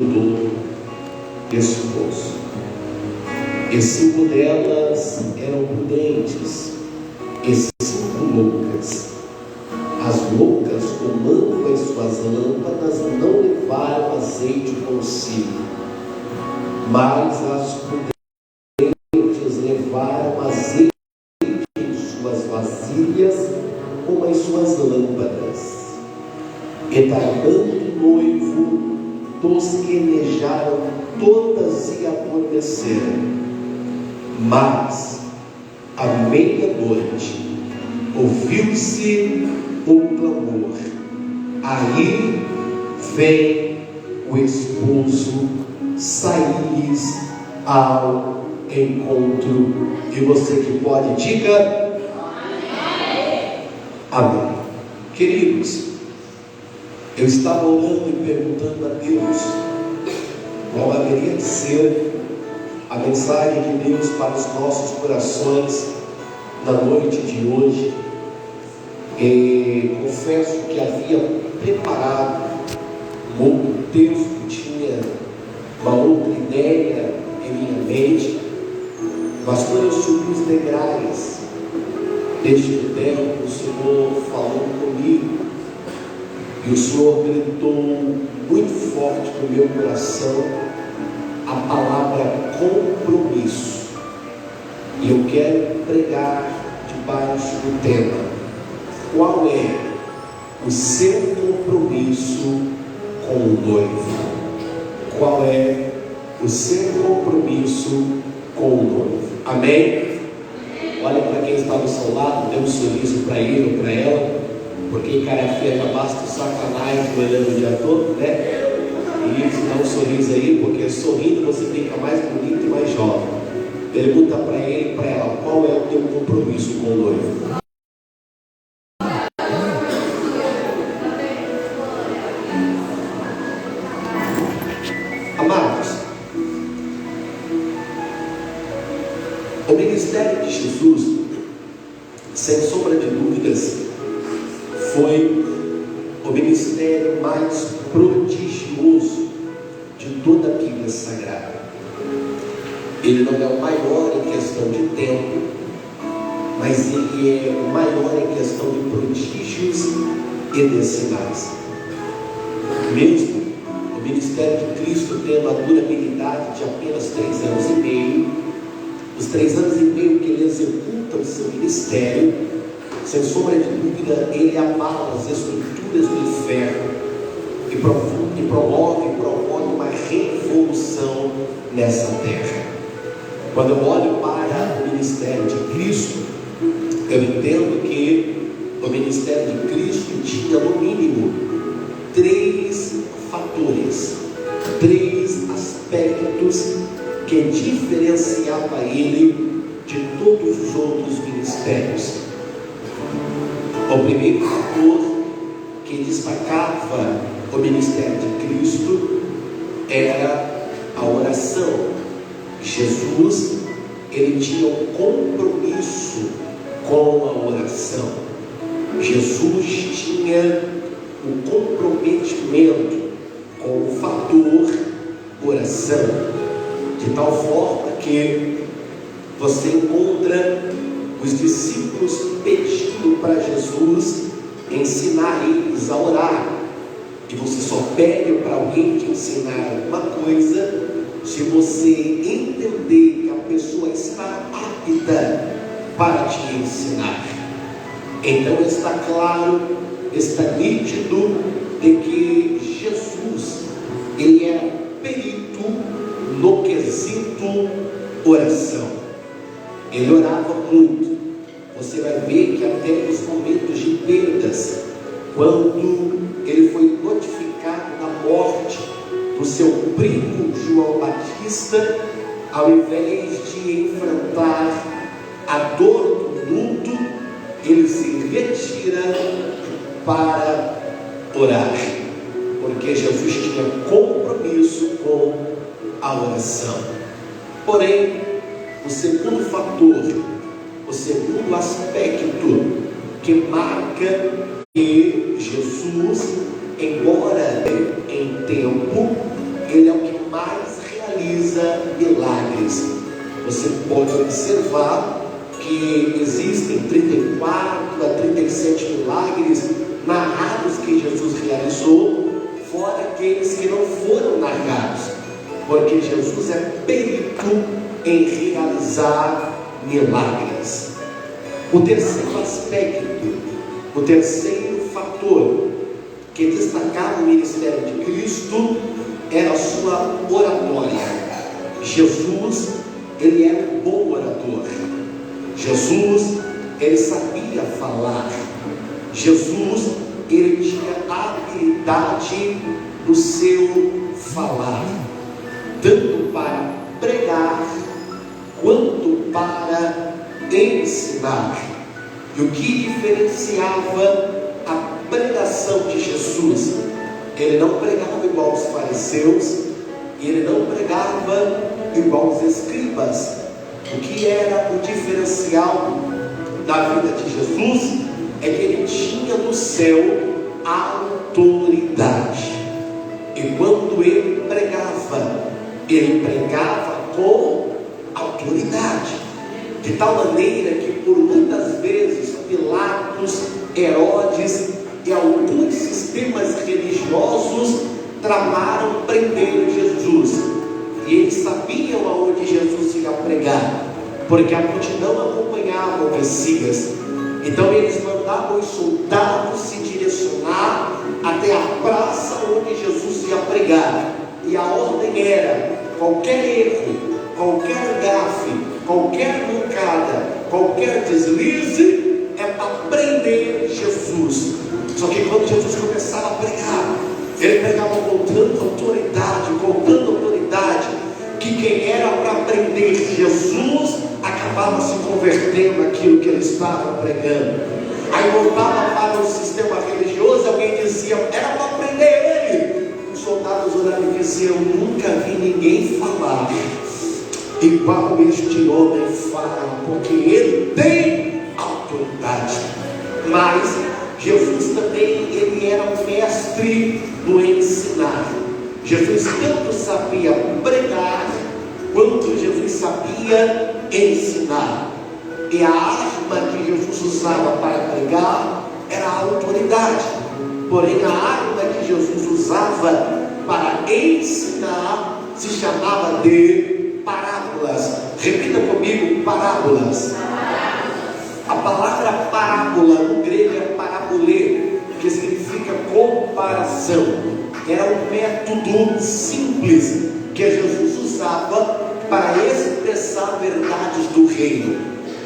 do esposo. E 5 delas eram prudentes e 5 loucas. As loucas, tomando as suas lâmpadas, não levaram azeite consigo, mas as prudentes levaram azeite em suas vasilhas com as suas lâmpadas. E tardando o noivo, tosquenejaram todas e adormeceram. Mas à meia-noite ouviu-se um clamor: aí vem o esposo, saíres ao encontro. E você que pode, diga amém. Queridos, eu estava orando e perguntando a Deus qual haveria de ser a mensagem de Deus para os nossos corações na noite de hoje. E confesso que havia preparado um outro texto, tinha uma outra ideia em minha mente, mas quando eu subi os degraus deste tempo, o Senhor falou comigo, e o Senhor gritou muito forte no meu coração a palavra compromisso. E eu quero pregar debaixo do tema: qual é o seu compromisso com o noivo? Qual é o seu compromisso com o noivo? Amém? Olha para quem está do seu lado, dê um sorriso para ele ou para ela, porque cara feia já basta sacanagem olhando o dia todo, né? E dá um sorriso aí, porque sorrindo você fica mais bonito e mais jovem. Pergunta para ele e para ela: qual é o teu compromisso com o noivo? Amados, o ministério de Jesus, sem sombra de dúvidas, foi o ministério mais prodigioso de toda a Bíblia Sagrada. Ele não é o maior em questão de tempo, mas ele é o maior em questão de prodígios e de sinais. Mesmo o ministério de Cristo tem uma durabilidade de apenas 3 anos e meio, os 3 anos e meio que ele executa o seu ministério, sem sombra de dúvida, ele abala as estruturas do inferno e promove uma revolução nessa terra. Quando eu olho para o ministério de Cristo, eu entendo que o ministério de Cristo tinha no mínimo 3 fatores, 3 aspectos que diferenciava ele de todos os outros ministérios. O primeiro fator que destacava o ministério de Cristo era a oração. Jesus, ele tinha um compromisso com a oração. Jesus tinha um comprometimento com o fator oração, de tal forma que você encontra os discípulos pedindo para Jesus ensinar eles a orar. E você só pede para alguém te ensinar alguma coisa se você entender que a pessoa está apta para te ensinar. Então está claro, está nítido de que Jesus, ele era perito no quesito oração. Ele orava muito. Você vai ver que até nos momentos de perdas, quando ele foi notificado da morte do seu primo João Batista, ao invés de enfrentar a dor do luto, ele se retira para orar, porque Jesus tinha compromisso com a oração. Porém, o segundo fator, o segundo aspecto que marca que Jesus, embora em tempo, ele é o que mais realiza milagres. Você pode observar que existem 34 a 37 milagres narrados que Jesus realizou, fora aqueles que não foram narrados, porque Jesus é perito em realizar milagres. O terceiro aspecto, o terceiro fator que destacava o ministério de Cristo era a sua oratória. Jesus, ele era um bom orador. Jesus, ele sabia falar. Jesus, ele tinha habilidade no seu falar, tanto para pregar quanto para ensinar. E o que diferenciava a pregação de Jesus? Ele não pregava igual os fariseus, ele não pregava igual os escribas. O que era o diferencial da vida de Jesus é que ele tinha no céu autoridade. E quando ele pregava com autoridade, de tal maneira que por muitas vezes Pilatos, Herodes e alguns sistemas religiosos tramaram prender Jesus, e eles sabiam aonde Jesus ia pregar, porque a multidão acompanhava o Messias. Então eles mandavam os soldados se direcionar até a praça onde Jesus ia pregar, e a ordem era: qualquer erro, qualquer gafe, qualquer mancada, qualquer deslize é para prender Jesus. Só que quando Jesus começava a pregar, ele pregava com tanta autoridade, que quem era para prender Jesus acabava se convertendo naquilo que ele estava pregando. Aí voltava para o sistema religioso, alguém dizia: era para prender ele. Os soldados oravam e diziam: nunca vi ninguém falar igual este homem fala, porque ele tem autoridade. Mas Jesus também, ele era um mestre no ensinar. Jesus tanto sabia pregar, quanto Jesus sabia ensinar. E a arma que Jesus usava para pregar era a autoridade. Porém, a arma que Jesus usava para ensinar se chamava de parábolas. Repita comigo: parábolas. A palavra parábola no grego é parabolê, que significa comparação. Era um método simples que Jesus usava para expressar verdades do reino,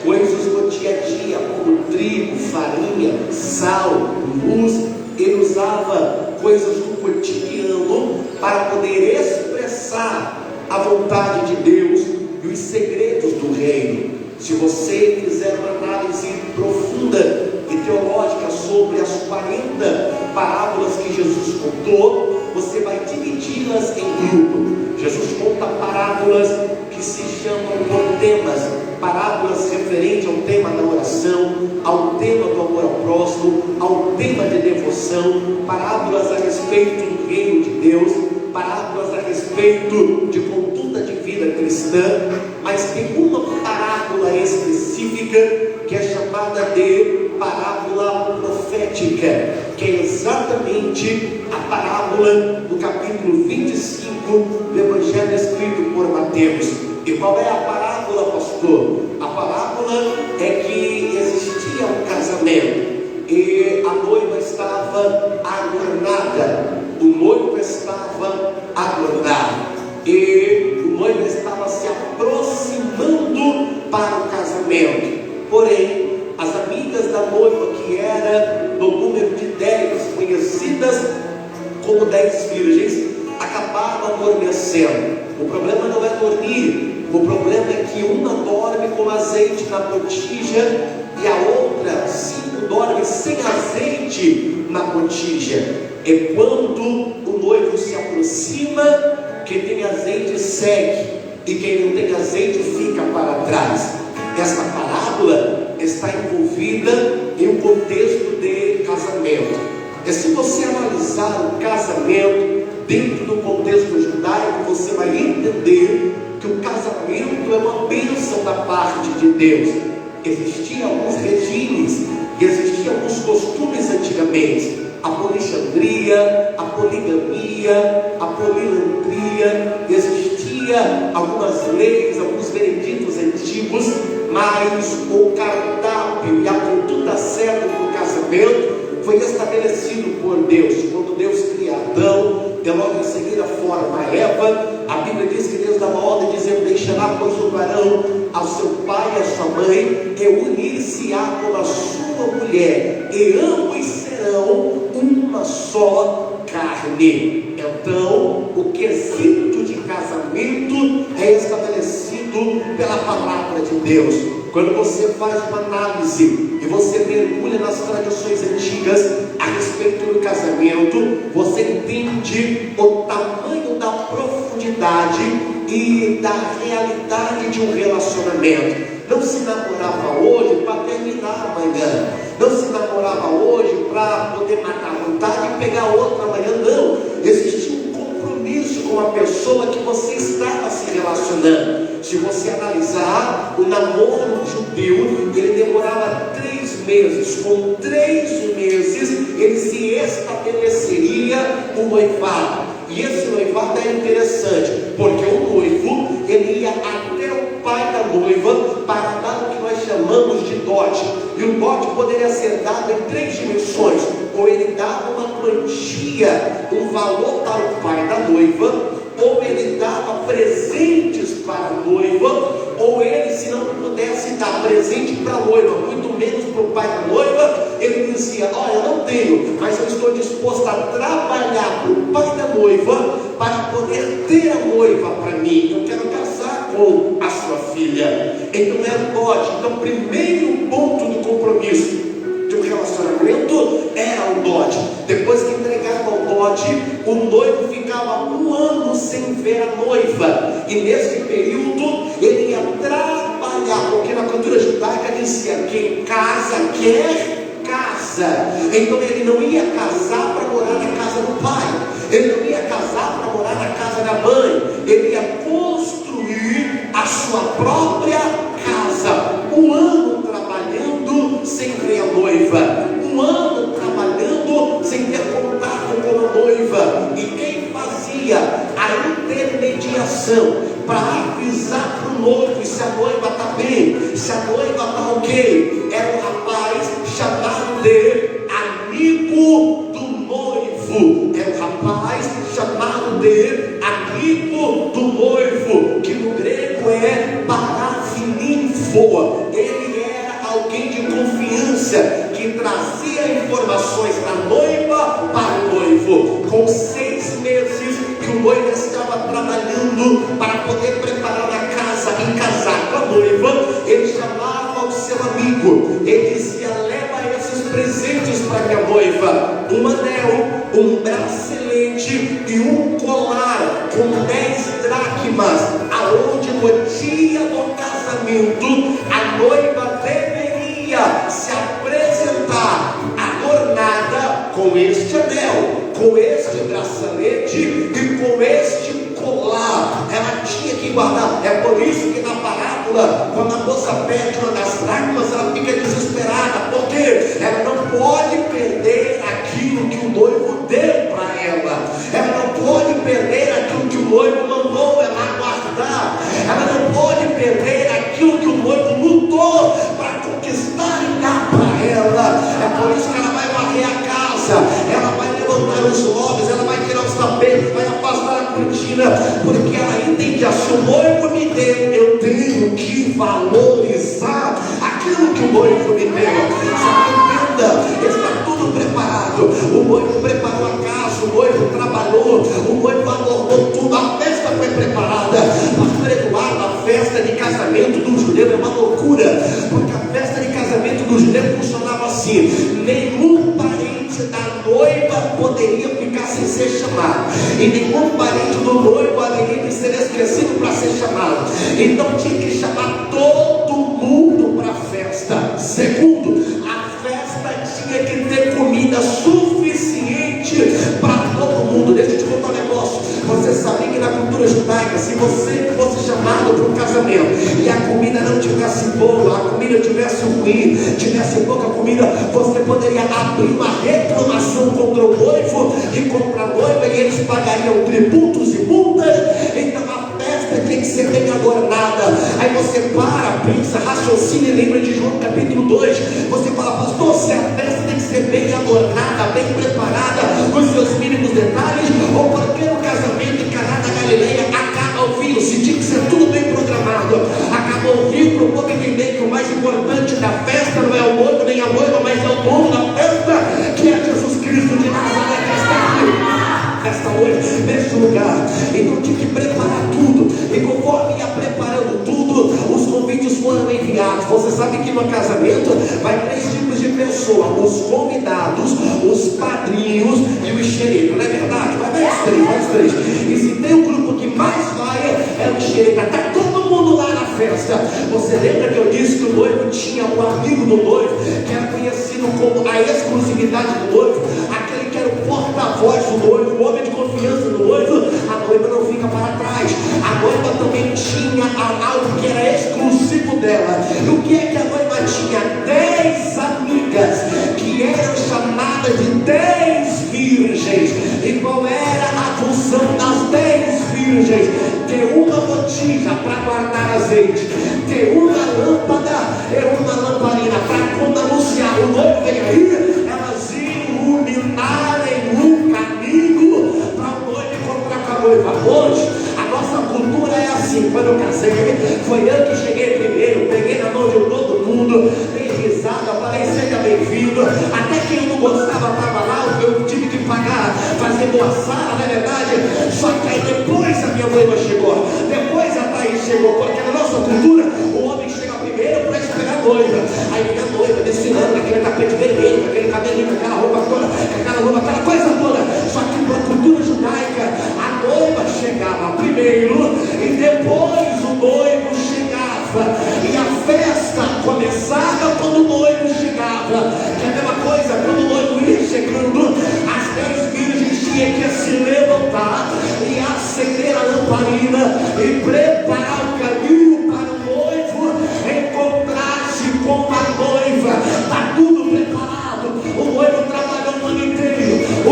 coisas do dia a dia, como trigo, farinha, sal, luz. Ele usava coisas do cotidiano para poder expressar a vontade de Deus e os segredos do reino. Se você fizer uma análise profunda e teológica sobre as 40 parábolas que Jesus contou, você vai dividi-las em grupo. Jesus conta parábolas que se chamam por temas, parábolas referentes ao tema da oração, ao tema do amor ao próximo, ao tema de devoção, parábolas a respeito do reino de Deus, parábolas a respeito de conduta de vida cristã. Mas tem uma parábola específica que é chamada de parábola profética, que é exatamente a parábola do capítulo 25 do Evangelho escrito por Mateus. E qual é a parábola, pastor? A parábola é que existia um casamento e a noiva estava adornada, o noivo estava adornado, e o noivo estava se aproximando para o casamento. Porém, as amigas da noiva, que era no número de 10, conhecidas como 10 virgens, acabaram adormecendo. O problema não é dormir, o problema é que uma dorme com azeite na botija e a outra 5 dorme sem azeite na botija. E quando o noivo se aproxima, quem tem azeite segue, e quem não tem azeite fica para trás. Esta parábola está envolvida em um contexto de casamento. E se você analisar o casamento dentro do contexto judaico, judaico, você vai entender que o casamento é uma bênção da parte de Deus. Existiam alguns regimes, existiam alguns costumes antigamente: a polixandria, a poligamia, a polilantria. Existia algumas leis, alguns vereditos antigos, mas o cardápio e a conduta certa do casamento foi estabelecido por Deus. Quando Deus cria Adão, e logo em seguida forma Eva, a Bíblia diz que Deus dá uma ordem dizendo: deixará, pois, o varão ao seu pai e à sua mãe, e unir-se-á com a sua mulher, e ambos serão uma só carne. Então, o quesito de casamento é estabelecido pela palavra de Deus. Quando você faz uma análise e você mergulha nas tradições antigas a respeito do casamento, você entende o tamanho da profundidade e da realidade de um relacionamento. Não se namorava hoje para terminar amanhã. Não se namorava hoje para poder matar a vontade e pegar outra amanhã. Não. Existia um compromisso com a pessoa que você estava se relacionando. Se você analisar o namoro judeu, ele demorava 3 meses. Com 3 meses ele se estabeleceria o noivado. E esse noivado é interessante, porque o noivo ele ia até o pai da noiva para dar o que nós chamamos de dote. E o dote poderia ser dado em 3 dimensões: ou ele dava uma quantia, um valor para o pai da noiva, ou ele dava presentes para a noiva, ou ele, se não pudesse dar presente para a noiva, muito menos para o pai da noiva, ele dizia: olha, eu não tenho, mas eu estou disposto a trabalhar para o pai da noiva para poder ter a noiva para mim. Eu quero casar com a sua filha. Então era dote. Então, o primeiro ponto do compromisso de um relacionamento era o dote. Depois que entregava o dote, o noivo ficava 1 ano sem ver a noiva, e nesse período ele ia trabalhar, porque na cultura judaica dizia: quem casa quer casa. Então ele não ia casar para morar na casa do pai, ele não ia casar para morar na casa da mãe, ele ia construir a sua própria casa. 1 ano trabalhando sem ver a noiva, 1 ano trabalhando sem ter contato com a noiva. E quem fazia a intermediação para avisar para o noivo se a noiva está bem, se a noiva está ok, era um rapaz chamado de amigo do noivo. É um rapaz chamado de amigo do noivo, que no grego é parafininfo. Ele era alguém de confiança, que trazia informações da noiva para o noivo. Com 6 meses que o noivo estava trabalhando para poder preparar a casa e casar com a noiva, ele chamava o seu amigo, ele dizia: leva esses presentes para minha noiva: um anel, um bracelete e um colar com 10 dracmas, aonde no dia do casamento a noiva deveria se apresentar adornada com este anel, com este bracelete e com este colar. Ela tinha que guardar. É por isso que na parábola, quando a moça perde uma das dracmas, ela fica desesperada, porque ela não pode perder aquilo que o noivo deu para ela. Ela não pode perder aquilo que o noivo mandou ela guardar. Ela não pode perder aquilo que o noivo lutou para conquistar e dar para ela. É por isso que ela vai varrer a casa, ela vai levantar os móveis, ela vai tirar os tapetes, vai afastar a cortina, porque ela entende: se o noivo me deu, eu tenho que valorizar aquilo que o noivo me deu. Entenda, está tudo preparado. O noivo preparou a casa, o noivo trabalhou, o noivo adornou tudo, a festa foi preparada. Pastor Eduardo, a festa de casamento do judeu é uma loucura, porque a festa de casamento do judeu funcionava assim: nenhum parente da noiva poderia ficar sem ser chamado, e nenhum parente do noivo haveria de ser esquecido para ser chamado. Então tinha que chamar todo mundo para a festa. Segundo, a festa tinha que ter comida suficiente para todo mundo. Deixa eu te contar um negócio. Você sabia que na judaica, se você fosse chamado para um casamento e a comida não tivesse boa, a comida tivesse ruim, tivesse pouca comida, você poderia abrir uma reclamação contra o noivo e contra a noiva, e eles pagariam tributos e multas. Então a festa tem que ser bem adornada. Aí você para, pensa, raciocina e lembra de João capítulo 2. Você fala: pastor, se a festa tem que ser bem adornada, bem preparada, com os seus mínimos detalhes, ou porque no casamento em Caná da Galileia acaba o vinho, se tinha que ser tudo bem programado, acabou o vinho para o povo entender que o mais importante da festa não é o noivo nem a noiva, mas é o dono da festa, que é Jesus Cristo de Nazaré, que está aqui nesta noite, neste lugar. Então tinha que preparar tudo, e conforme ia preparando tudo, os convites foram enviados. Você sabe que no casamento vai 3 tipos de pessoa: os convidados, os padrinhos e o xerife, não é verdade? Vai os três. E se tem um grupo que mais vai, é o xerife. Está todo mundo lá na festa. Você lembra que eu disse que o noivo tinha um amigo do noivo, que era conhecido como a exclusividade do noivo, aquele que era o porta-voz do noivo, o homem de confiança do noivo? A noiva não fica para trás. A noiva também tinha algo que era exclusivo dela. E o que é que a noiva tinha? 10 amigas, que eram chamadas de 10 virgens. E qual era a função das 10 virgens? Ter uma botija para guardar azeite, ter uma lâmpada e uma lamparina, para quando anunciar o noivo vem aí, elas iluminarem um caminho para o noivo encontrar com a noiva. Hoje a nossa cultura é assim. Quando eu casei, foi eu que cheguei primeiro, peguei na mão de todo mundo, dei risada, falei: seja bem-vindo. Até quem eu não gostava estava lá, eu tive que pagar, fazer boa sala, não é verdade? Só que aí depois a minha noiva chegou, depois a Thaís chegou, porque na nossa cultura o homem chega primeiro para esperar a noiva. Aí vem a noiva desfilando, aquele tapete vermelho, aquele cabelinho, aquela roupa toda, aquela coisa toda. Só que na cultura judaica a noiva chegava primeiro e depois o noivo chegava, e a festa começava quando o noivo chegava. Que é a mesma coisa, quando o noivo ia chegando, as 10 virgens tinham que se levantar e acender a lamparina e preparar o caminho para o noivo encontrar-se com a noiva. Está tudo preparado. O noivo trabalhou o ano inteiro, o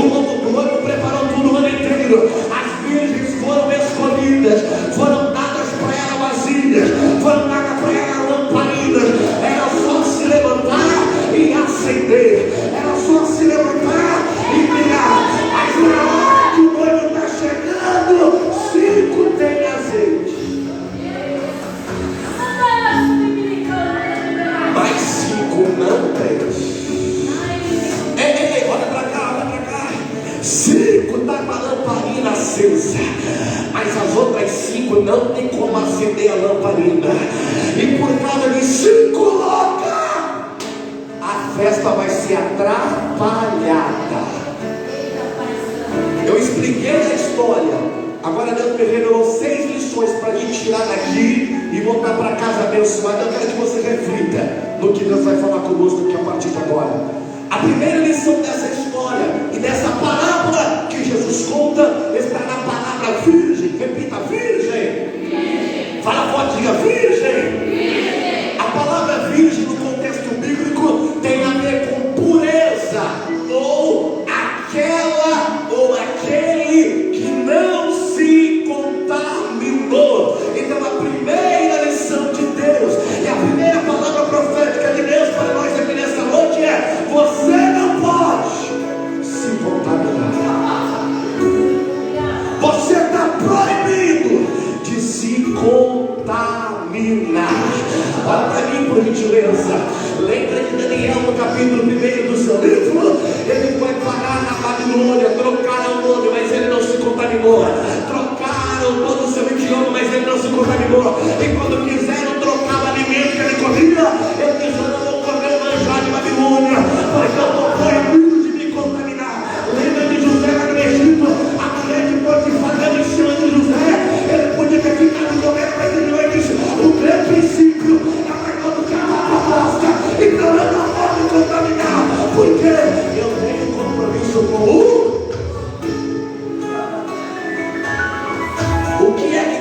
noivo preparou tudo o ano inteiro. As virgens foram escolhidas, foram dadas para ela vasilhas, foram dadas para ela lamparinas. Era só se levantar e acender, era só se levantar e brilhar. Mas na hora que o noivo está chegando, 5 tem azeite, mais 5 não tem. Ei, olha para cá. 5 está com a lamparina acesa, mas as outras 5 não tem como acender a lamparina. E por causa de 5 loucas, a festa vai ser atrapalhada. Eu expliquei a história. Agora Deus me revelou 6 lições para a gente tirar daqui e voltar para casa abençoado. Eu quero que você reflita no que Deus vai falar conosco aqui a partir de agora. A primeira lição dessa história e dessa parábola que Jesus conta está na palavra virgem. Repita: virgem. Fala forte, diga: virgem. A palavra virgem no contexto bíblico tem a ver com pureza, ou aquela ou aquele que não se contaminou. Então a primeira lição de Deus e a primeira palavra profética de Deus para nós aqui nessa noite é: você não pode se contaminar. Você está proibido de se contaminar. Olha para mim, por gentileza. Lembra de Daniel no capítulo 1 do seu livro? Ele foi parar na Babilônia, trocaram o nome, mas ele não se contaminou. Trocaram todo o seu idioma, mas ele não se contaminou. E quando quiseram trocar o alimento que ele comia, ele disse: eu não vou comer o manjar de Babilônia, mas eu estou proibido de me contaminar. Lembra de José lá no Egito? A mulher de Potifar dando em cima de José. Ele podia ter ficado comendo, mas ele disse: o meu princípio é maior do que a proposta, então eu não vou me contaminar, porque eu tenho compromisso com o que é que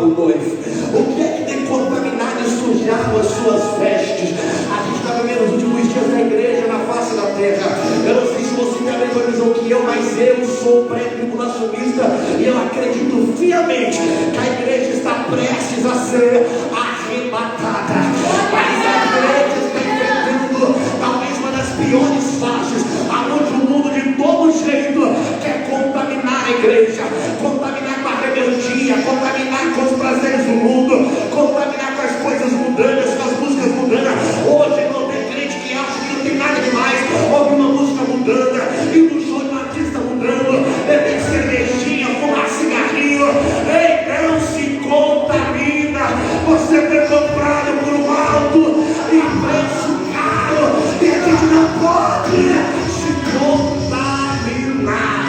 o noivo? O que é que tem contaminado e sujado as suas vestes? A gente está vivendo os últimos dias na igreja, na face da terra. Eu não sei se você tem a mesma visão que eu, mas eu sou pré-tribulacionista e eu acredito fielmente que a igreja está prestes a ser arrebatada. Mas a igreja está enfrentando talvez uma das piores fases, aonde o mundo de todo jeito quer contaminar a igreja, contaminar com a rebeldia, contaminar com os prazeres do mundo, contaminar com as coisas mundanas, com as músicas mundanas. Hoje não tem crente que acha que não tem nada demais ouvir uma música mundana, ir no show de um artista mundano, beber cervejinha, fumar cigarrinho. Ei, não se contamina. Você foi comprado por um alto e preço caro, e a gente não pode se contaminar.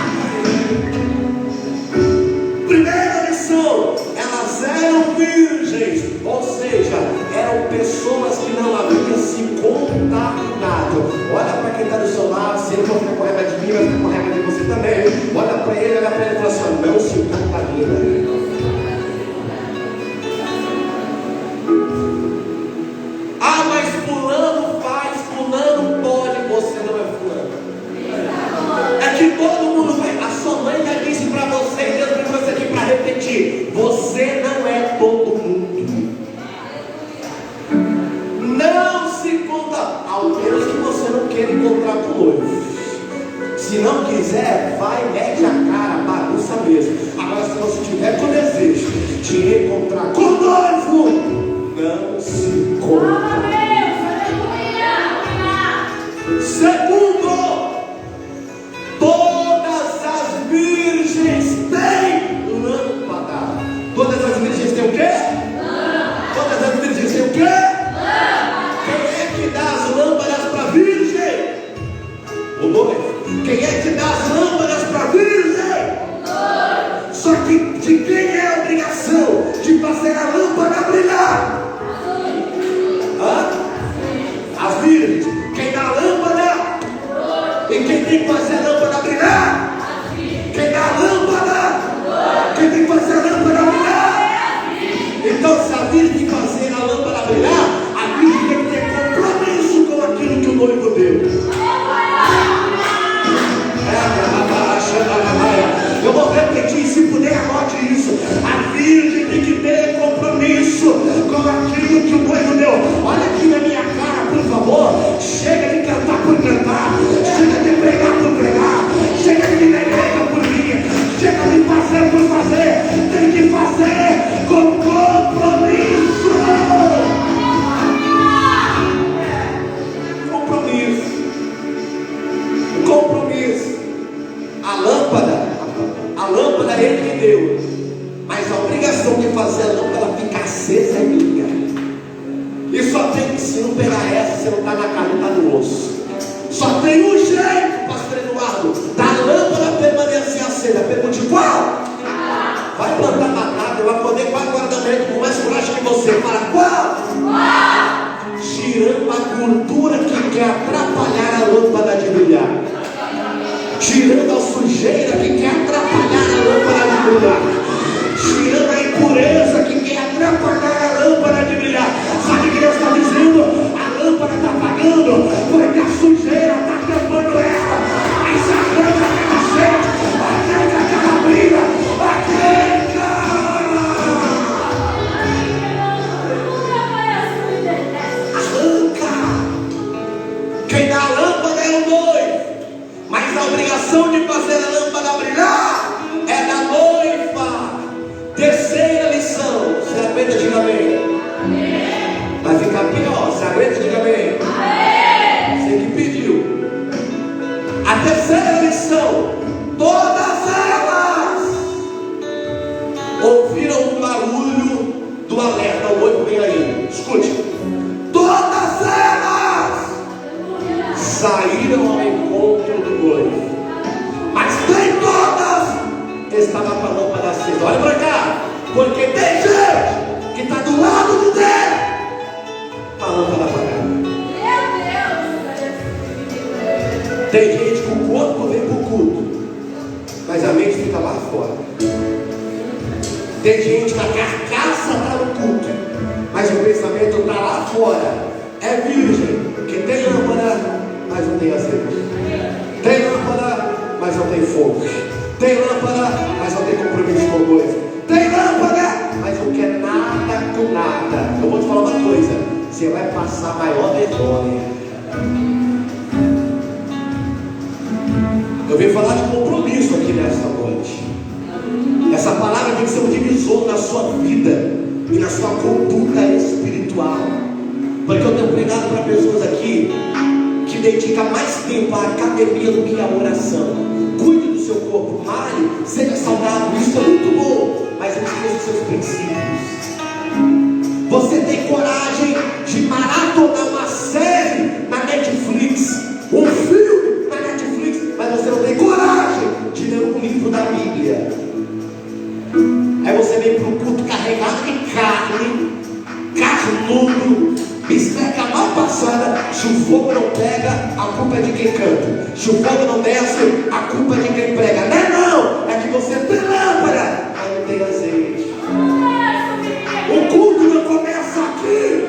Primeira lição: elas eram virgens, ou seja, eram pessoas que não haviam se contaminado. Olha para quem está do seu lado, se ele não ficar com raiva de mim, vai ficar com raiva de você também. Olha para ele e fala assim: não se contamina. Ah, mas fulano faz, fulano pode, você não é fulano. É que todo mundo faz. A sua mãe já disse para você, e Deus trouxe você aqui para repetir: você não é todo mundo. Não se conta, ao menos que você não queira encontrar com o noivo. Se não quiser, vai, mete a cara, bagunça mesmo. Agora, se você tiver com desejo de encontrar com o noivo, não se conta. Segundo, todas as virgens têm lâmpada. Todas as virgens têm o quê? Todas as virgens têm o quê? Quem é que dá as lâmpadas para a virgem? O noivo. Quem é que dá as lâmpadas para a virgem? Só que de quem é a obrigação de fazer a lâmpada brilhar? As virgens. Quem dá a lâmpada? E quem tem que fazer a lâmpada brilhar? Quem dá a lâmpada? Quem tem que fazer a lâmpada brilhar? Então, se a virgem tem que fazer a lâmpada brilhar, a virgem tem que ter compromisso com aquilo que o noivo deu. Eu vou repetir, se puder, anote isso. A virgem tem que ter compromisso com aquilo que o noivo deu. Olha aqui na minha cara, por favor. Chega de cantar por cantar, chega de pregar por pregar, chega de vir na igreja por vir, chega de fazer por fazer. Tem que fazer com compromisso. Compromisso. A lâmpada é ele que deu, mas a obrigação de fazer a lâmpada ficar acesa é minha. E só tem, se não pegar essa, você não está na carne, está no osso. Só tem um jeito, pastor Eduardo, da lâmpada permanecer acesa. Pergunte qual? Vai plantar batata, vai poder 4 horas da manhã com mais coragem que você. Fala qual? Tirando a gordura que quer atrapalhar a lâmpada de brilhar. Tirando a sujeira que quer atrapalhar a lâmpada de brilhar. Tirando a impureza que quer atrapalhar a lâmpada de brilhar. Sabe o que Deus está dizendo? A lâmpada está apagando porque a sujeira está tampando ela. Mas arranca aquela gente, arranca aquela briga, arranca. Quem dá a lâmpada é o noivo. Mas a obrigação de fazer a lâmpada brilhar é da noiva. Terceira lição. Se aguenta, diga amém. Vai ficar pior. Se aguenta, diga amém. Você que pediu. A terceira lição. Todas elas ouviram o barulho do alerta. O noivo vem aí. Escute. Todas elas saíram ao encontro do noivo, mas nem todas estavam com a lâmpada acesa. Olha para cá, porque tem gente que está do lado de Deus com a lâmpada apagada. Tem gente que o corpo vem para o culto, mas a mente fica lá fora. Tem gente que a carcaça mas não tem azeite. Tem lâmpada, mas não tem fogo. Tem lâmpada, mas não tem compromisso com o noivo. Tem lâmpada, mas não quer nada com nada. Eu vou te falar uma coisa: você vai passar a maior vergonha. Eu vim falar de compromisso aqui nesta noite. Essa palavra tem que ser um divisor na sua vida e na sua conduta espiritual. Porque eu tenho pregado para pessoas aqui que dedicam mais tempo à academia do que à oração. Cuide do seu corpo, male, seja saudável, isso é muito bom, mas não esqueça os seus princípios. Você tem coragem de maratonar uma série na Netflix, um filme na Netflix, mas você não tem coragem de ler um livro da Bíblia. Aí você vem para o culto carregado de carne, carnudo, bistecca mal passada. Se o fogo não pega, a culpa é de quem canta. Se o fogo não desce, a culpa é de quem prega. Não, é que você tem lâmpada, mas não tem azeite. O culto não começa aqui.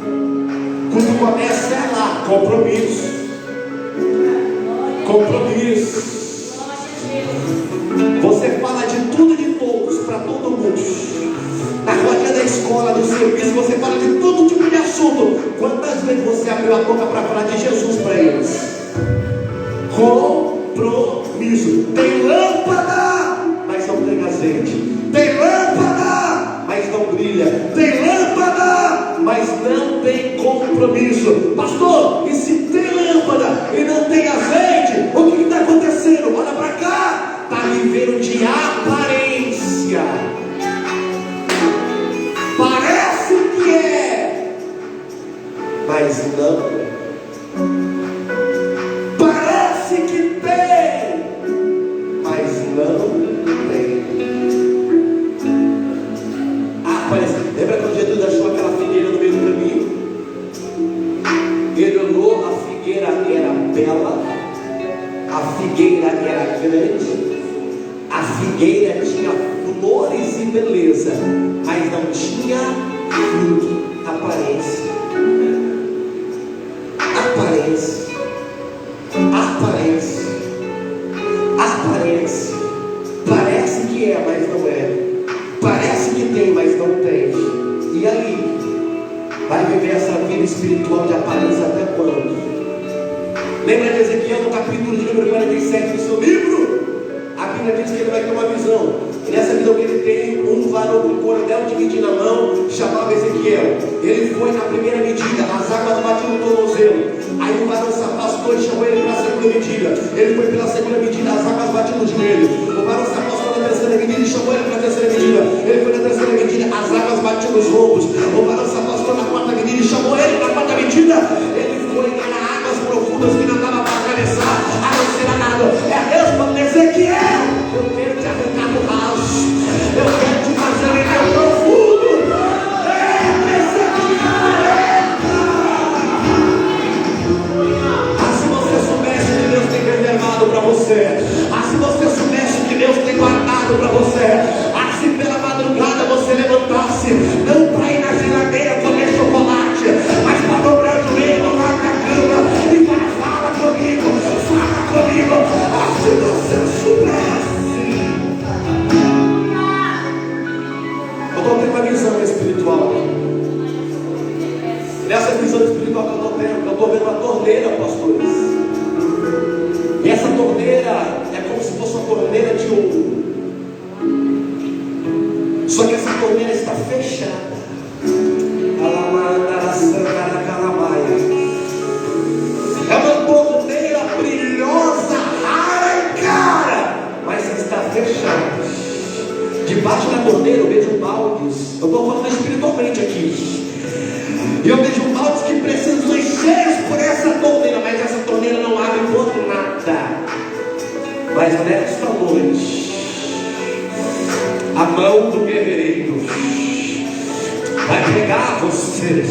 O culto começa lá. Compromisso. Compromisso. Você fala de tudo e de todos para todo mundo. Na rodinha da escola, do serviço, você fala de todo tipo de assunto. Quantas vezes você abriu a boca para falar de Jesus para eles? Compromisso. Tem lâmpada, mas não tem azeite. Tem lâmpada, mas não brilha. Tem lâmpada, mas não tem compromisso. Pastor, e se tem lâmpada e não tem azeite, o que está acontecendo? Olha para cá. Está vivendo de aparência. Parece que é, mas não. Parece que tem, mas não tem. Parece. Lembra quando Jesus achou aquela figueira no meio do caminho? Ele olhou, a figueira era bela, a figueira era grande, a figueira tinha flores e beleza, mas não tinha fruto. Aparência. Aparência. Aparência. Aparência. Parece que é, mas não é. Parece que tem, mas não tem. E aí? Vai viver essa vida espiritual de aparência até quando? Lembra de Ezequiel no capítulo de número 47 do seu livro? A Bíblia diz que ele vai ter uma visão. E nessa visão que ele tem, um varão com um cordel dividido na mão, chamava Ezequiel. Ele foi na primeira medida, as águas batiam no tornozelo. Aí o varão se afastou e chamou ele para a segunda medida. Ele foi pela segunda medida, as águas batiam no joelho. O varão se afastou na terceira medida e chamou ele para a terceira medida. Ele foi na terceira medida, as águas batiam nos lombos. O varão se afastou na quarta medida e chamou ele para a quarta medida. Ele foi para águas profundas que não dava para atravessar, a não ser a nada. É Deus falando: Ezequiel, eu quero te arrancar do raso, eu quero te fazer em meu profundo. Se você soubesse que Deus tem reservado para você, se você soubesse que Deus tem guardado para você, se pela madrugada você levantasse, não para ir na geladeira comer chocolate, mas para dobrar o joelho lá na cama e para fala comigo, se você soubesse. Eu estou tendo uma visão espiritual. Nessa visão espiritual que eu estou vendo uma torneira, pastores. E essa torneira é como se fosse uma torneira de ouro. Só que essa torneira está fechada. É uma torneira brilhosa, rara e cara, mas está fechada. Debaixo da torneira eu vejo baldes. Eu estou falando espiritualmente aqui. E eu vejo baldes que precisam ser cheios por essa torneira, mas essa torneira não abre por nada. Mas nesta noite, a mão do guerreiro vai pegar você,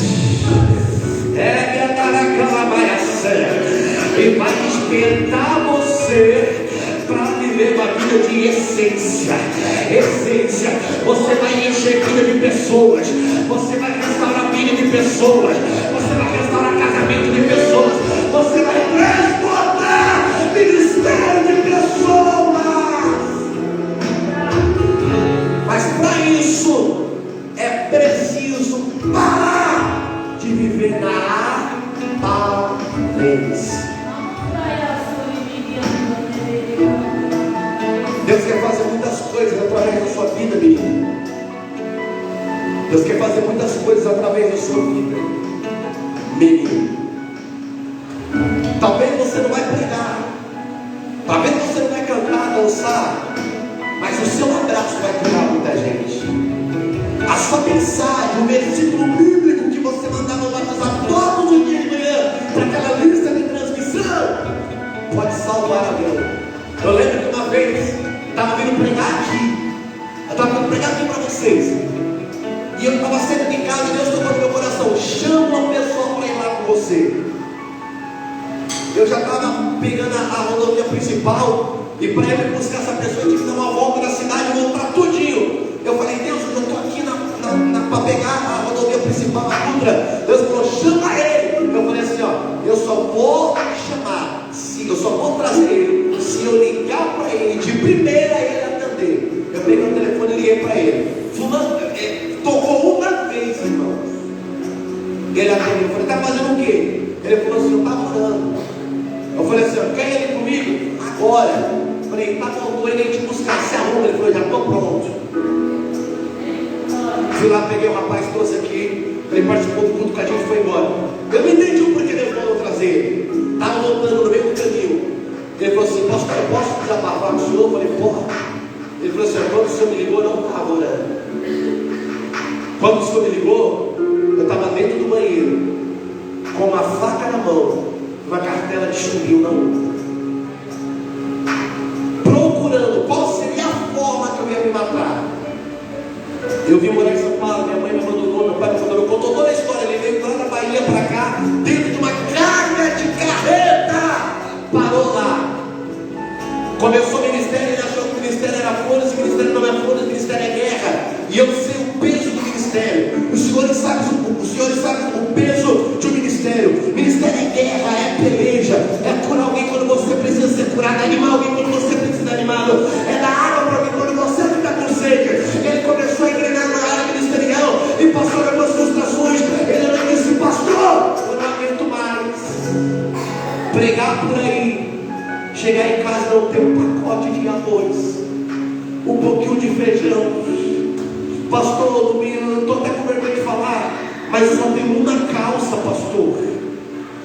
e vai despertar você para viver uma vida de essência. Essência. Você vai encher a vida de pessoas, você vai restaurar a vida de pessoas, você vai restaurar casamento de pessoas, você vai Deus quer fazer muitas coisas através da sua vida, menino. Talvez você não vai pregar, talvez você não vai cantar, dançar, mas o seu abraço vai curar muita gente. A sua mensagem, o versículo bíblico que você mandava no WhatsApp todos os dias de manhã, para aquela lista de transmissão, pode salvar alguém. Eu lembro que uma vez estava vindo pregar aqui, para vocês, e eu estava saindo de casa e Deus tocou no meu coração: chama uma pessoa para ir lá com você. Eu já estava pegando a rodovia principal, e para eu buscar essa pessoa eu tive que dar uma volta na cidade e voltar tudinho. Eu falei: Deus, eu estou aqui para pegar a rodovia principal, a Dutra. Deus falou: chama ele. Eu falei assim: ó, eu só vou chamar, eu só vou trazer ele se eu ligar para ele de primeira ele atender. Eu peguei o telefone e liguei para ele. Fulano, tocou uma vez, irmão. Ele atendeu. Eu falei: está fazendo o quê? Ele falou assim: eu estava orando. Eu falei assim: ó, quer ele comigo? Agora. Eu falei: tá bom, ele te buscar, se arruma. Ele falou: já estou pronto. Fui lá, peguei o rapaz, trouxe aqui. Ele participou do culto com a gente e foi embora. Eu não entendi o porquê Deus mandou trazer ele. Estava voltando no mesmo caminho. Ele falou assim: pastor, eu posso desabafar com o senhor? Eu falei: pode. Ele falou assim: quando o senhor me ligou, eu não estava orando. Quando o senhor me ligou, eu estava dentro do banheiro, com uma faca na mão, uma cartela de chumbinho na outra, procurando qual seria a forma que eu ia me matar. Eu vim morar em São Paulo, minha mãe me abandonou, meu pai me abandonou, contou toda a história. Ele veio lá da Bahia para cá, dentro de uma carga de carreta, parou lá. Começou o ministério, ele achou que o ministério era flores, o ministério não é flores, o ministério é guerra. E eu sei o peso do ministério. Os senhores sabem o peso de um ministério. Ministério é guerra, é peleja, é curar alguém quando você precisa ser curado, é animar alguém quando você precisa ser animado, é dar água para alguém quando você está com sede. Ele começou a engrenar na área ministerial e passou pelas frustrações. Ele não disse: pastor, eu não aguento mais pregar por aí, chegar em casa não ter um pacote de arroz, um pouquinho de feijão. Pastor, domingo, eu estou até com vergonha de falar, mas só tem uma calça, pastor.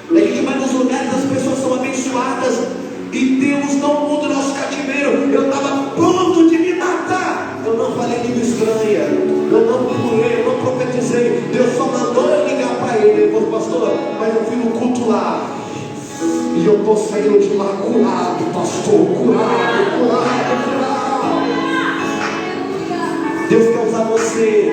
A gente vai nos lugares, as pessoas são abençoadas e Deus não muda o nosso cativeiro. Eu estava pronto de me matar. Eu não falei língua estranha, eu não pulei, eu não profetizei. Deus só mandou eu ligar para ele. Ele falou: pastor, mas eu fui no culto lá e eu estou saindo de lá curado, pastor, curado. Deus quer usar você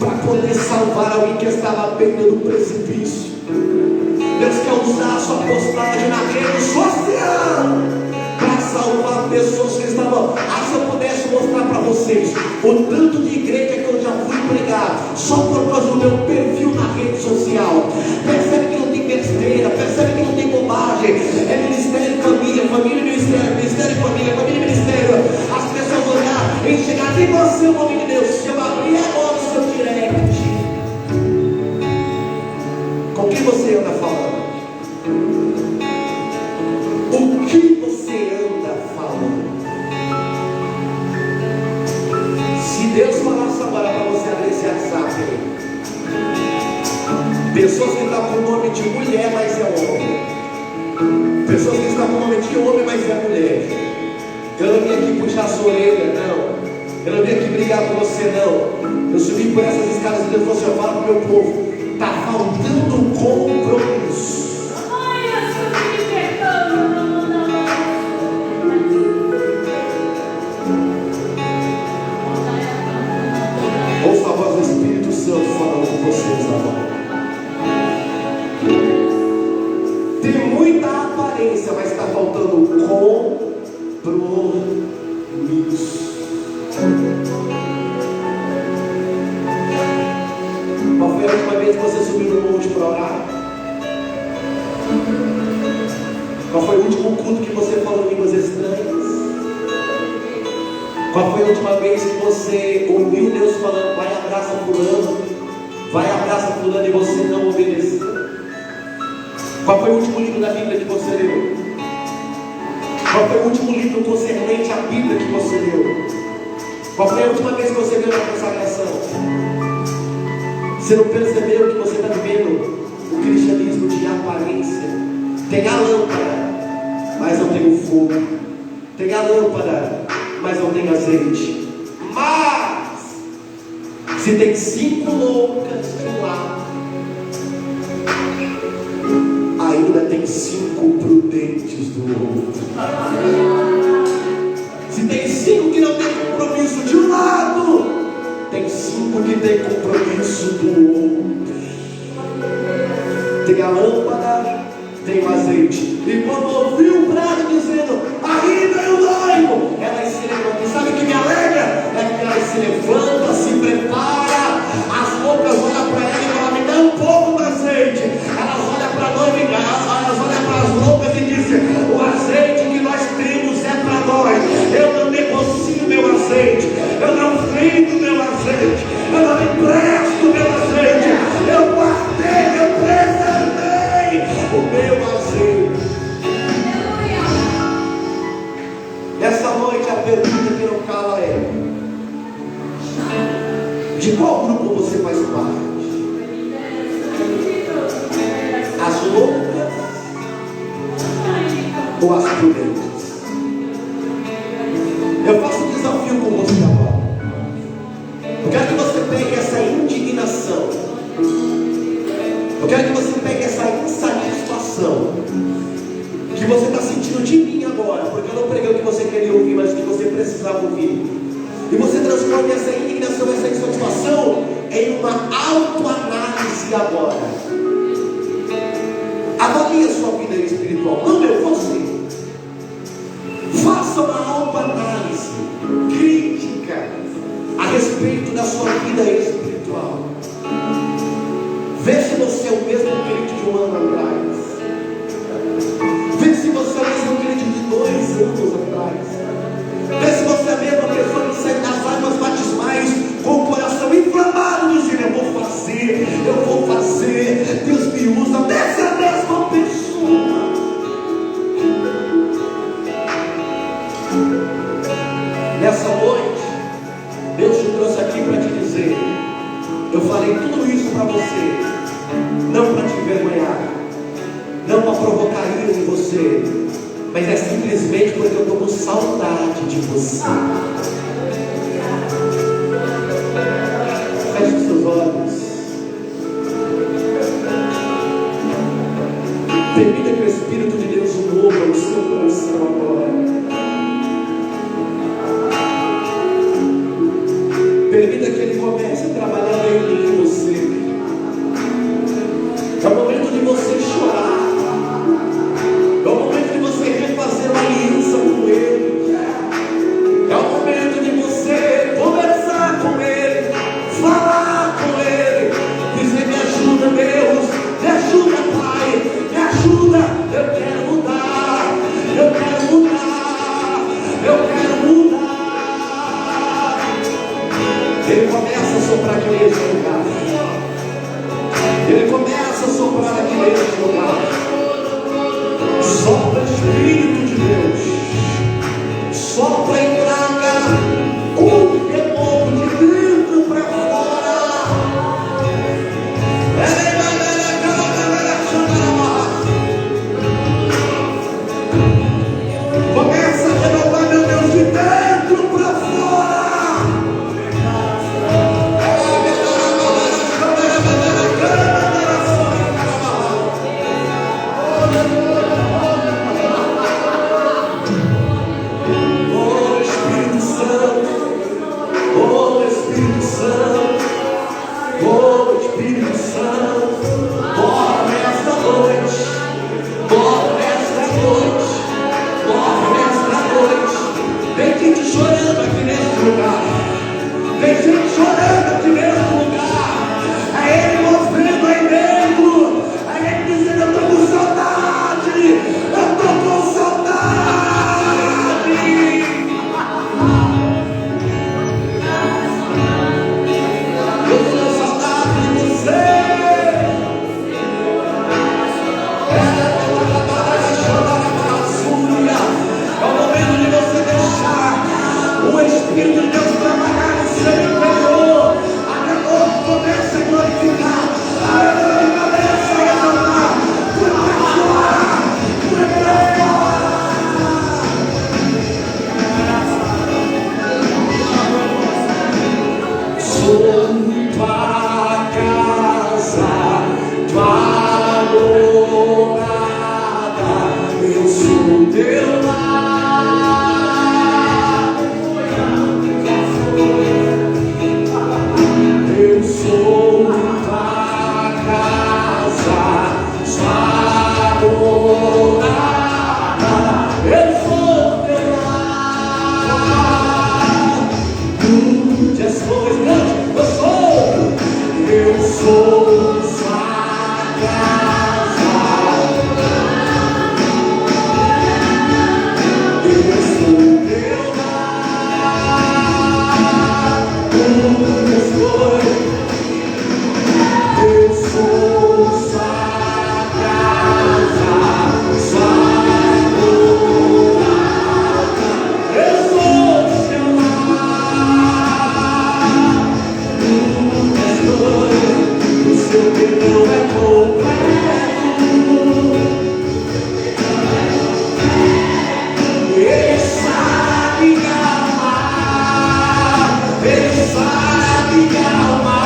para poder salvar alguém que estava à beira do precipício. Deus quer usar a sua postagem na rede social para salvar pessoas que estavam. Se eu pudesse mostrar para vocês o tanto de igreja que eu já fui pregar só por causa do meu perfil na rede social. Percebe que não tem besteira, percebe que não tem bobagem. É ministério e família, família e ministério, ministério e família, família e ministério. As pessoas olhar e chegar em você, o nome de Deus. Se eu abrir agora o seu direct, com quem você anda falando? O que você anda falando? Se Deus falasse agora para você abrir esse WhatsApp aí, pessoas que estão com o nome de mulher, mas é homem. Pessoas que estão com o nome de homem, mas é mulher. Eu não vim aqui puxar a sua orelha, não. Eu não vim aqui brigar com você, não. Eu subi por essas escadas e Deus falou assim: eu falo para o meu povo, está faltando compromisso. Ouça a voz do Espírito Santo falando com vocês agora. Tem muita aparência, mas está faltando compromisso. Qual foi a última vez que você subiu no monte para orar? Qual foi o último culto que você falou línguas estranhas? Qual foi a última vez que você ouviu Deus falando: vai, abraça fulano, vai, abraça fulano, e você não obedeceu? Qual foi o último livro da Bíblia que você leu? Qual foi o último livro concernente à Bíblia que você leu? Qual foi a última vez que você leu a consagração? Você não percebeu que você está vivendo o cristianismo de aparência? Tem a lâmpada, mas não tem o fogo. Tem a lâmpada, mas não tem azeite. Mas se tem 5 loucas de um lado, ainda tem 5 prudentes do outro. Se tem 5 que não tem compromisso de um lado, tem 5 que tem compromisso do outro. Tem a lâmpada, tem o azeite. E quando ouviu o brado dizendo: arriba é o noivo, elas se levantam. E sabe o que me alegra? É que elas se levantam, se preparam. As loucas olham para ela e falam: me dá um pouco do azeite. Elas olham para a noiva, elas olham para as loucas e dizem: o azeite que nós temos é para nós. Eu não negocio meu azeite, eu não vendo meu azeite, eu não empresto meu azeite, eu guardei, eu preservei o meu azeite. Essa noite a pergunta que não cala é: de qual grupo você faz parte? As loucas ou as prudentes? Eu faço um desafio com você agora. Eu quero que você pegue essa indignação, eu quero que você pegue essa insatisfação que você está sentindo de mim agora, porque eu não preguei o que você queria ouvir, mas o que você precisava ouvir, e você transforma essa indignação, essa insatisfação em uma autoanálise agora. Avalie a sua vida espiritual, não eu, você. Faça uma autoanálise crítica a respeito da sua vida espiritual. Vê se você é o mesmo crente de um ano atrás. Vê se você é o mesmo crente de 2 anos atrás. Vê se você é a mesma pessoa que sai das águas batismais com o coração inflamado, dizendo: eu vou fazer, Deus me usa. Dessa mesma pessoa. Nessa noite, Deus te trouxe aqui para te dizer: eu falei tudo isso para você, não para te envergonhar, não para provocar ira em você, mas é simplesmente porque eu estou com saudade de você. Feche os seus olhos. Permita que o Espírito de Deus mova o seu coração agora. Permita que Ele comece a trabalhar dentro de você. É o momento de você chorar. É o momento de você refazer uma aliança com Ele. É o momento de você Ele sara minha alma.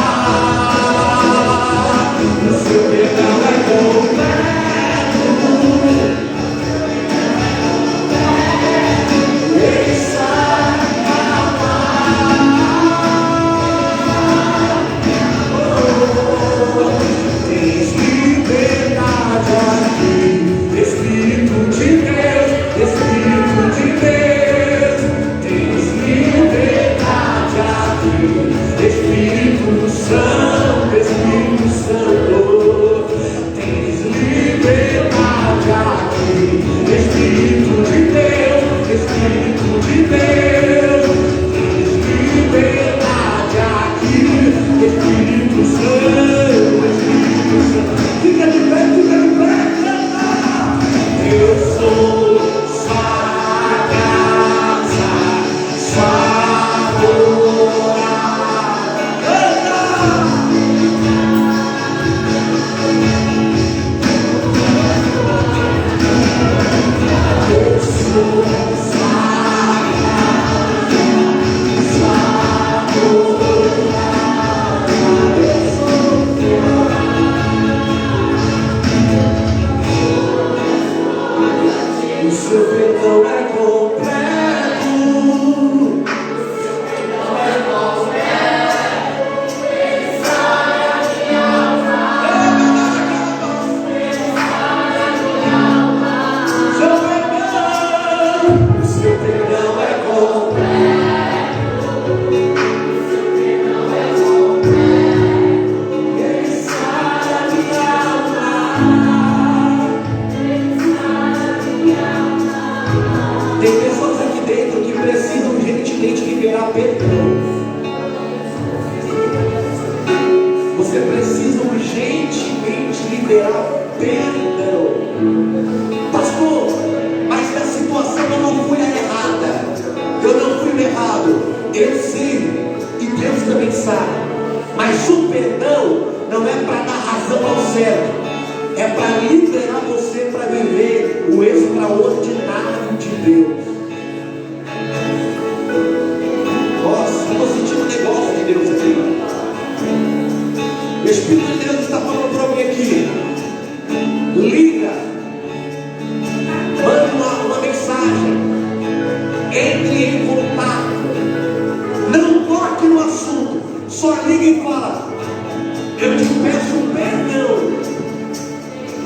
O seu perdão é completo. Ele sara minha alma. Tens liberdade aqui, Espírito de Deus, Espírito de Deus. Tens liberdade aqui, Espírito Santo, Espírito Santo. Tens liberdade aqui, Espírito de Deus, Espírito de Deus. Tens liberdade aqui, Espírito Santo, Espírito Santo. Fica de pé, canta. Eu sou sua casa, sua morada. Eu sou sua casa, sua morada. Eu sou o seu perdão é completo. O seu perdão é completo. Ele sara minha alma. Tem pessoas aqui dentro que precisam urgentemente liberar perdão. Você precisa urgentemente liberar perdão. Pastor, mas na situação eu não fui a errada. Eu não fui o errado. Eu sei, e Deus também sabe. Mas o perdão não é para dar razão ao certo. É para liberar você para viver o extraordinário de Deus. Nossa, eu estou sentindo um negócio de Deus aqui. O Espírito de Deus está falando para mim aqui. Liga, manda uma mensagem, entre em contato, não toque no assunto, só liga e fala: eu te peço perdão,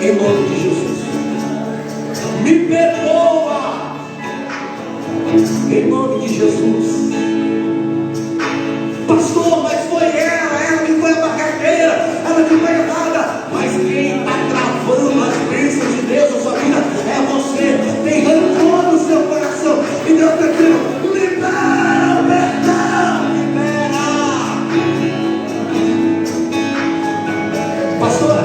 em nome de Jesus. Me perdoa, em nome de Jesus. Pastor, mas foi ela que foi a barraqueira, ela que foi errada. Mas quem está travando as bênçãos de Deus na sua vida é você. Tem rancor no seu coração, e Deus está dizendo: libera o perdão, libera. Pastora,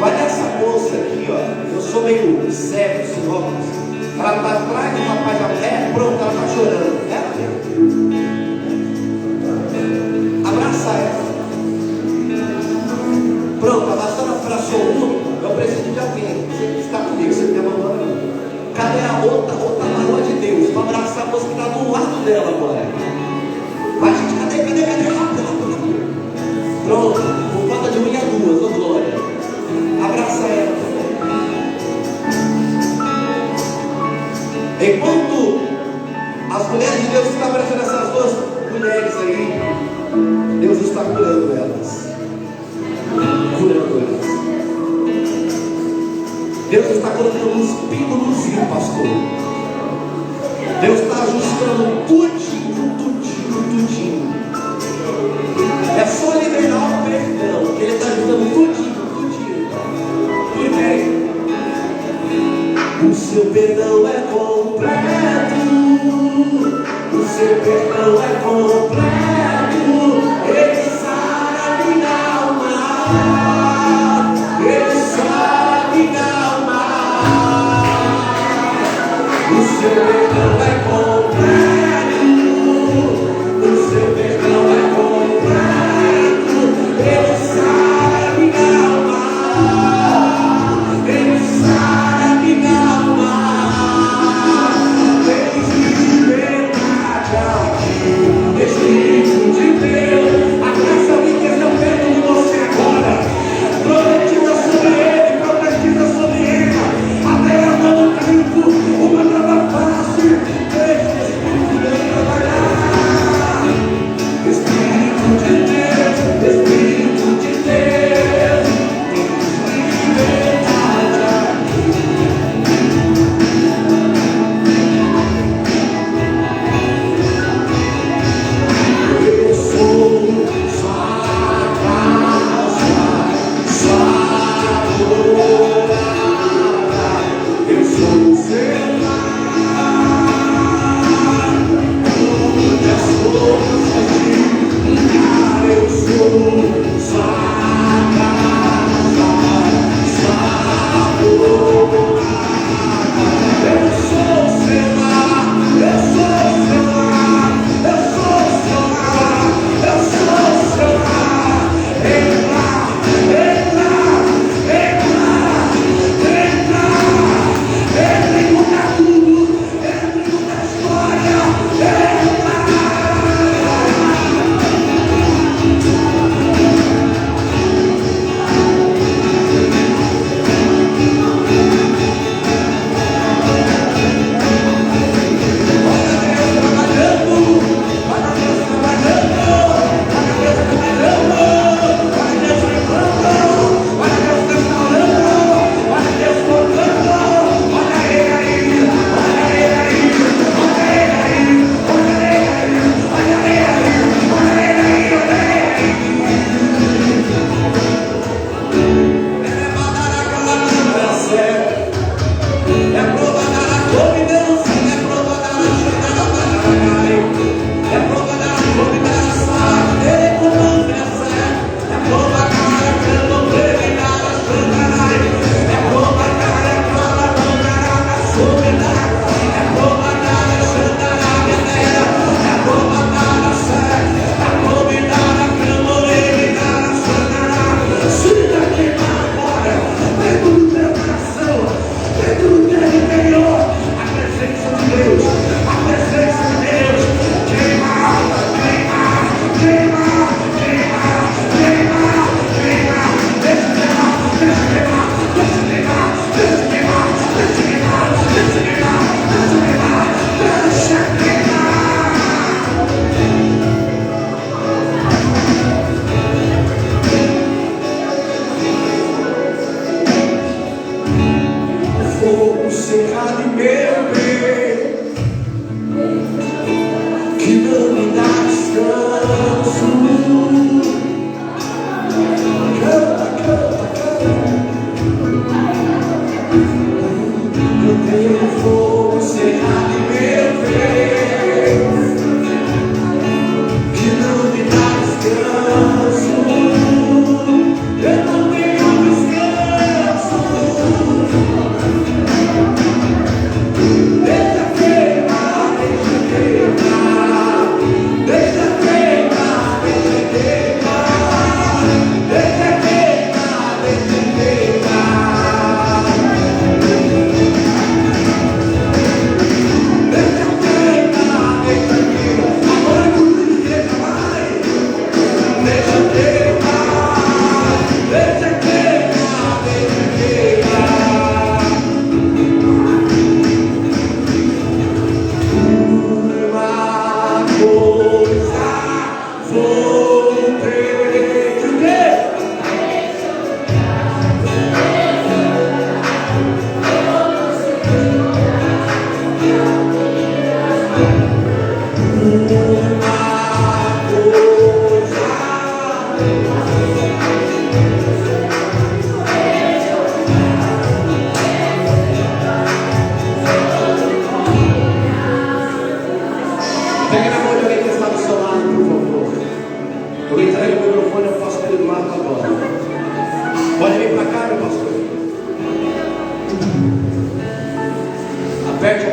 vai nessa moça aqui, ó. Eu sou meio cego, sem óculos. Ela está atrás do rapaz da mulher, pronto, ela está chorando. Ela mesmo. Abraça ela. Pronto, a pastora abraçou uma. Eu preciso de alguém. Você está comigo, você me abandona. Cadê a outra varoa de Deus? Para abraçar a moça que está do lado dela agora. Vai, gente, cadê? Rápido. Pronto, por falta de unha duas, ô glória. Abraça ela. Enquanto as mulheres de Deus estão abraçando essas duas mulheres aí, Deus está curando elas. Deus está colocando uns pingos no fio, pastor. Deus está ajustando tudinho. É só liberar o perdão, que Ele está ajudando tudinho. Tudo bem. O seu perdão é completo. O seu perdão é completo. Ele sara minha alma. Ele sara minha alma. O seu perdão é completo. O seu perdão é completo. Ele sara minha alma. Ele sara minha alma. Tens liberdade aqui.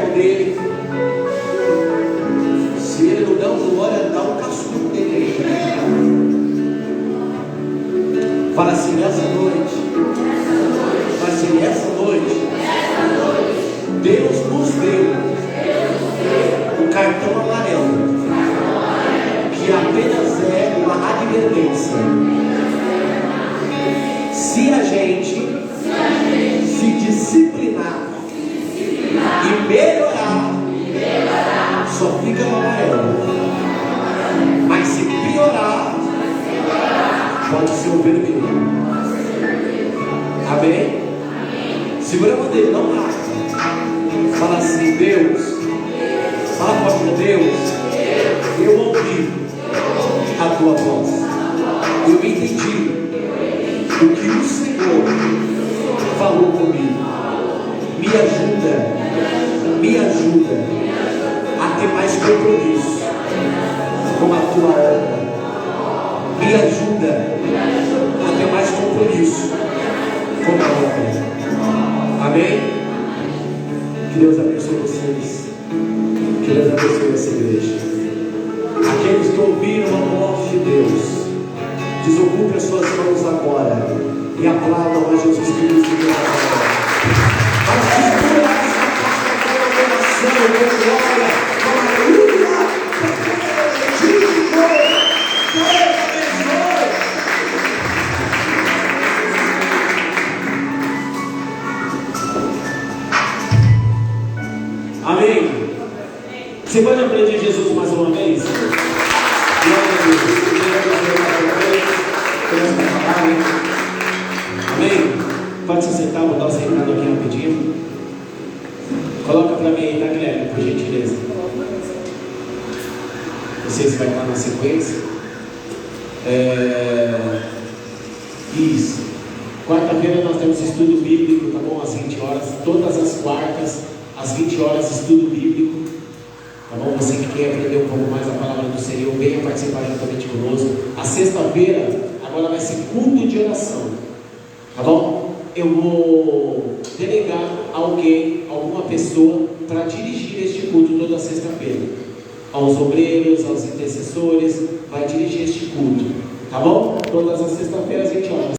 servo dele. Se ele não der um glória, dá um cascudo nele. Fala assim, nessa noite. Fala assim, nessa noite. Deus nos deu o cartão amarelo, que apenas é uma advertência. Se a gente se disciplinar e melhorar, só fica no amarelo. Mas se piorar, pode ser o vermelho. Amém? Segura a mão dele, não rasga. Fala assim, Deus. Fala para Deus. Eu ouvi a tua voz. Eu entendi o que o Senhor falou comigo. Me ajuda a ter mais compromisso com a tua obra. Me ajuda a ter mais compromisso com a obra. Amém? Que Deus abençoe vocês. Que Deus abençoe essa igreja. Aqueles que ouviram a voz de Deus, desocupe as suas mãos agora e aplaudam a Jesus Cristo de glória. Para segurar essa palavra com oração, com glória, com aleluia, amém. Você pode aprender Jesus mais uma vez? Glória a Deus. Amém? Pode se sentar, vou dar um sentado aqui rapidinho. Coloca para mim aí, tá, Guilherme, por gentileza. Não sei se vai estar na sequência. Isso. Quarta-feira nós temos estudo bíblico, tá bom? Às 20 horas. Todas as quartas, às 20 horas, estudo bíblico. Tá bom? Você que quer aprender um pouco mais a palavra do Senhor, venha participar juntamente conosco. A sexta-feira, agora vai ser culto de oração. Tá bom? Eu vou delegar alguém, alguma pessoa, para dirigir este culto toda sexta-feira. Aos obreiros, aos intercessores, vai dirigir este culto. Tá bom? Todas as sextas-feiras, 20 horas.